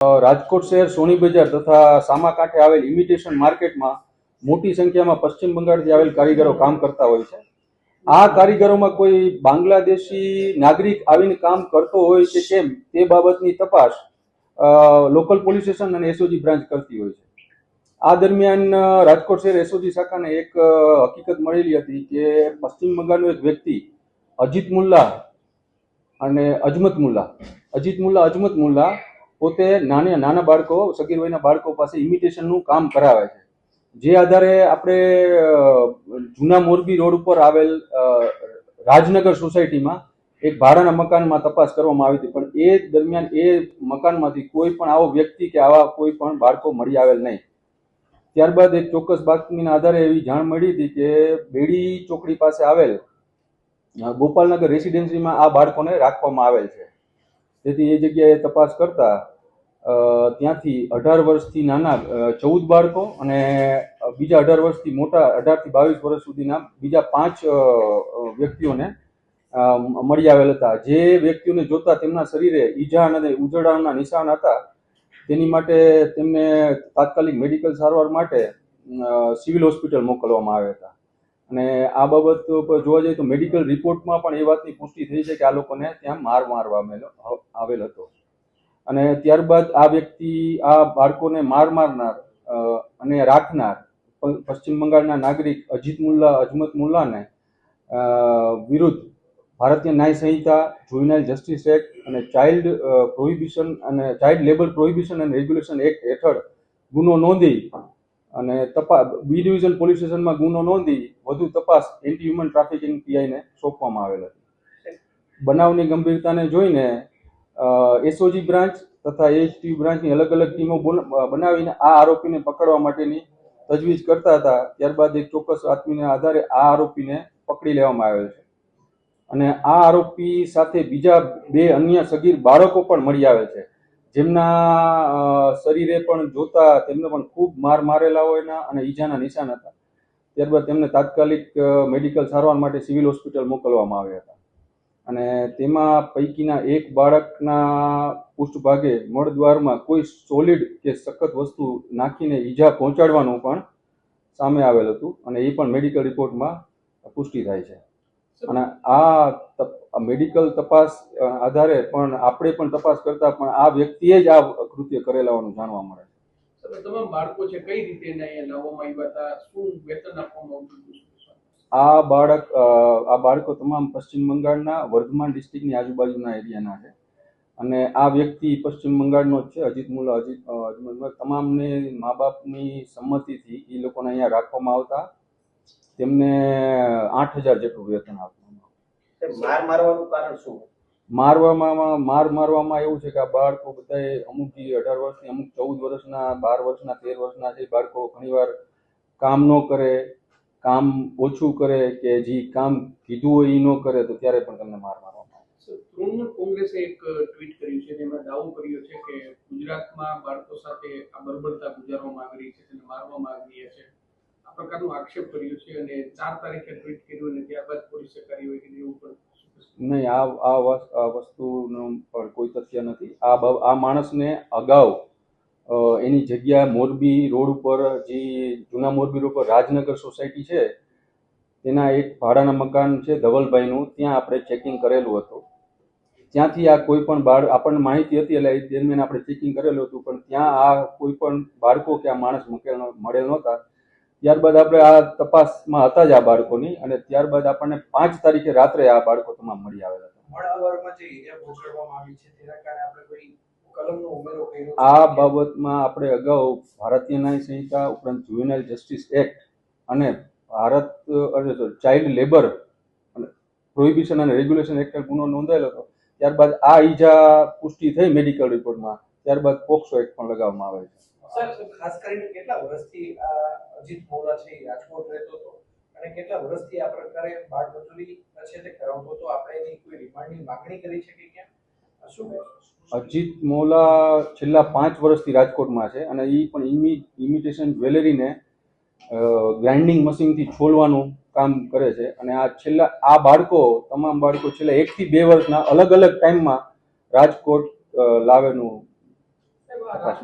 રાજકોટ શહેર સોની બજાર તથા સામાકાંઠે આવેલ ઇમિટેશન માર્કેટમાં મોટી સંખ્યામાં પશ્ચિમ બંગાળથી આવેલ કારીગરો કામ કરતા હોય છે. આ કારીગરોમાં કોઈ બાંગ્લાદેશી નાગરિક આવીને કામ કરતો હોય કે કેમ તે બાબતની તપાસ લોકલ પોલીસ સ્ટેશન અને એસઓજી બ્રાન્ચ કરતી હોય છે. આ દરમિયાન રાજકોટ શહેર એસઓજી શાખાને એક હકીકત મળેલી હતી કે પશ્ચિમ બંગાળનો એક વ્યક્તિ અજીત મુલ્લા અને અજમત મુલ્લા પોતે નાના બાળકો સગીર વયના બાળકો પાસે ઇમિટેશનનું કામ કરાવે છે. જે આધારે આપણે જૂના મોરબી રોડ ઉપર આવેલ રાજનગર સોસાયટીમાં એક ભાડાના મકાનમાં તપાસ કરવામાં આવી હતી, પણ એ દરમિયાન એ મકાનમાંથી કોઈ પણ આવો વ્યક્તિ કે આવા કોઈ પણ બાળકો મળી આવેલ નહીં. ત્યારબાદ એક ચોક્કસ બાતમીના આધારે એવી જાણ મળી હતી કે બેડી ચોકડી પાસે આવેલ ગોપાલનગર રેસિડેન્સીમાં આ બાળકોને રાખવામાં આવેલ છે. તેથી એ જગ્યાએ તપાસ કરતા ત્યાંથી 18 વર્ષથી નાના 14 બાળકો અને બીજા 18 વર્ષથી મોટા 18 થી 22 વર્ષ સુધીના બીજા 5 વ્યક્તિઓને મળી આવેલ હતા. જે વ્યક્તિઓને જોતા તેમના શરીરે ઈજા અને ઉજળાના નિશાન હતા. તેની માટે તેમને તાત્કાલિક મેડિકલ સારવાર માટે સિવિલ હોસ્પિટલ મોકલવામાં આવ્યા હતા. અને આ બાબત પર જોવા જઈએ તો મેડિકલ રિપોર્ટમાં પણ એ વાતની પુષ્ટિ થઈ છે કે આ લોકોને ત્યાં મારવામાં આવેલ હતો. અને ત્યારબાદ આ વ્યક્તિ આ બાળકોને મારનાર અને રાખનાર પશ્ચિમ બંગાળના નાગરિક અજમત મુલ્લાને વિરુદ્ધ ભારતીય ન્યાય સંહિતા, જુવેનાઇલ જસ્ટિસ એક્ટ અને child labour prohibition and regulation act હેઠળ ગુનો નોંધી અને બી ડિવિઝન પોલીસ સ્ટેશનમાં ગુનો નોંધી વધુ તપાસ એન્ટી હ્યુમન ટ્રાફિકિંગ પીઆઈને સોંપવામાં આવેલ હતી. બનાવની ગંભીરતાને જોઈને એસઓજી બ્રાન્ચ તથા એએચટી બ્રાન્ચની અલગ અલગ ટીમો બનાવીને આ આરોપીને પકડવા માટેની તજવીજ કરતા હતા. ત્યારબાદ એક ચોક્કસ બાતમીના આધારે આ આરોપીને પકડી લેવામાં આવેલ છે. અને આ આરોપી સાથે બીજા 2 અન્ય સગીર બાળકો પણ મળી આવેલ છે, જેમના શરીરે પણ જોતા તેમને પણ ખૂબ મારેલા હોયના અને ઈજાના નિશાન હતા. ત્યારબાદ તેમને તાત્કાલિક મેડિકલ સારવાર માટે સિવિલ હોસ્પિટલ મોકલવામાં આવ્યા હતા. અને તેમાં પૈકીના એક બાળકના પૃષ્ઠભાગે મળદ્વારમાં કોઈ સોલિડ કે સખત વસ્તુ નાખીને ઈજા પહોંચાડવાનું પણ સામે આવેલ હતું અને એ પણ મેડિકલ રિપોર્ટમાં પુષ્ટિ થાય છે. અને આ મેડિકલ તપાસ આધારે પણ આપણે પણ તપાસ કરતા પણ આ વ્યક્તિએ જ આ કૃત્ય કરેલા હોવાનું જાણવા મળે છે. તમામ બાળકો છે કઈ રીતે લાવવામાં આવ્યા હતા, શું વેતન આપવામાં આવતું હતું? આ બાળકો તમામ પશ્ચિમ બંગાળના વર્ધમાન ડિસ્ટ્રિક્ટની આજુબાજુના એરિયાના છે. અને આ વ્યક્તિ પશ્ચિમ બંગાળનો જ છે, અજમત મુલ્લા. તમામને મા બાપની સંમતિથી એ લોકોને અહીંયા રાખવામાં આવતા. તેમને 8,000 જેટલું વેતન આપવામાં આવતું. મારવામાં એવું છે કે આ બાળકો બધા અમુક 18 વર્ષની, અમુક 14 વર્ષના, 12 વર્ષના, 13 વર્ષના છે. બાળકો ઘણીવાર કામ ન કરે, કામ ઓછું કરે કે જે કામ કીધું હોય એ ન કરે તો ત્યારે પણ તમને મારવામાં આવે. તૃણમૂલ કોંગ્રેસે એક ટ્વીટ કર્યું છે જેમાં દાવો કર્યો છે કે ગુજરાતમાં બાળકો સાથે આ બર્બરતા ગુજારવામાં આવી રહી છે, તેને મારવામાં આવી રહ્યા છે. આ પ્રકારનો આક્ષેપ કર્યો છે અને 4 તારીખે ટ્વીટ કર્યું અને ત્યારબાદ પોલીસે કાર્યવાહી એવું પણ નહીં. આ વસ્તુનું પણ કોઈ તથ્ય નથી. આ માણસને અગાઉ એની જગ્યા મોરબી રોડ ઉપર, જે જૂના મોરબી રોડ પર રાજનગર સોસાયટી છે તેના એક ભાડાના મકાન છે ધવલભાઈનું, ત્યાં આપણે ચેકિંગ કરેલું હતું. ત્યાંથી આ કોઈ પણ આપણને માહિતી હતી એટલે એ દરમિયાન આપણે ચેકિંગ કરેલું હતું, પણ ત્યાં આ કોઈ પણ બાળકો કે આ માણસ મળેલ નહોતા. ત્યારબાદ આપણે આ તપાસમાં હતા જ આ બાળકોની, અને ત્યારબાદ આપણને 5 તારીખે રાત્રે આ બાળકો તમામ મળી આવેલા હતા. આ બાબતમાં આપણે અગાઉ ભારતીય ન્યાય સંહિતા ઉપરાંત જુવેનાઇલ જસ્ટિસ એક્ટ અને ચાઇલ્ડ લેબર પ્રોહિબિશન અને રેગ્યુલેશન એક્ટ ગુનો નોંધાયેલો હતો. ત્યારબાદ આ ઈજા પુષ્ટિ થઈ મેડિકલ રિપોર્ટમાં, ત્યારબાદ પોક્સો એક્ટ પણ લગાવવામાં આવે છે. ખાસ કરીને કેટલા વર્ષથી અજીત મોલા છે રાજકોટ રહેતો હતો અને કેટલા વર્ષથી આ પ્રકારે બાળ મજૂરી છે તે કરાવતો હતો? આપણે એની કોઈ રિમાન્ડની માંગણી કરી છે કે ક્યાં? શું અજીત મોલા છેલ્લા 5 વર્ષથી રાજકોટમાં છે અને એ પણ ઇમિટેશન જ્વેલરીને ગ્રાઇન્ડિંગ મશીનથી છોલવાનું કામ કરે છે. અને આ તમામ બાળકો છેલ્લા 1 થી 2 વર્ષના અલગ અલગ ટાઈમમાં રાજકોટ લાવેનું તપાસમાં